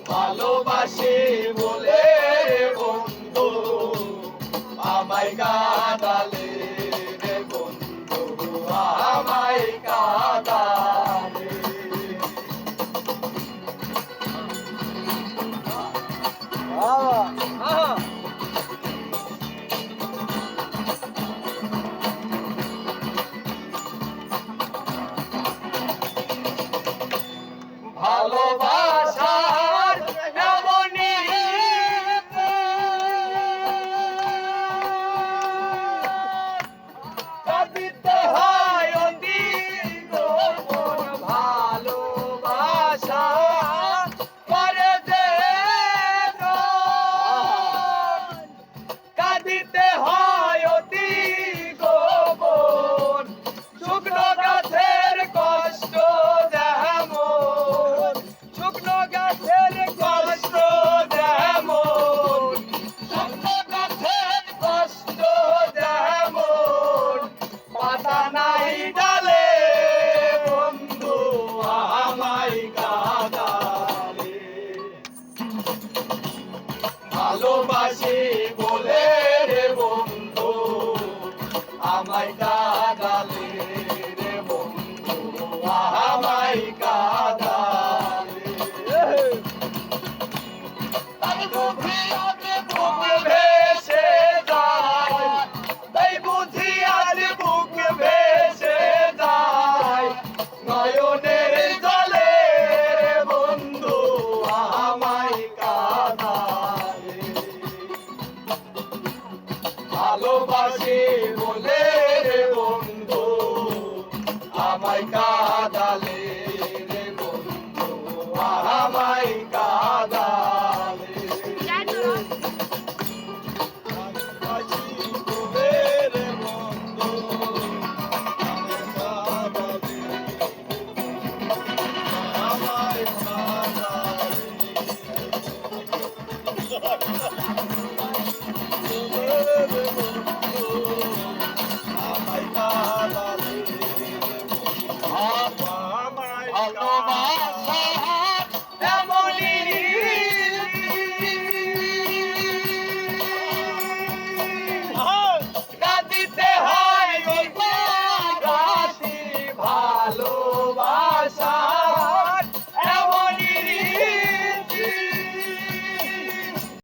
ভালোবাসি বলে বন্ধু আমায় কাঁদালে রে বন্ধু আমায় কাঁদালে। ভালোবাসার এমনই কাঁদিতে হয় অতি গোপন ভালোবাসা করে যে কাঁদিতে হয় অতি গোপন শুকনো গাছের কষ্ট শুকনো গাছের কষ্ট যেমন শুকনো গাছের কষ্ট যেমন পাতা নাই ডালে বন্ধু আমায় কাঁদালে। ভালোবাসি বলে রে বন্ধু আমায় কাঁদালে রে বন্ধু আমায় কাঁদালে। বুক ভেসে যায় তাই বুঝি আজ বুক ভেসে যায় নয়নের জলে বন্ধু আমায় কাঁদালে। ভালোবাসি বলে রে বন্ধু আমায় কাঁদালে রে বন্ধু আমায়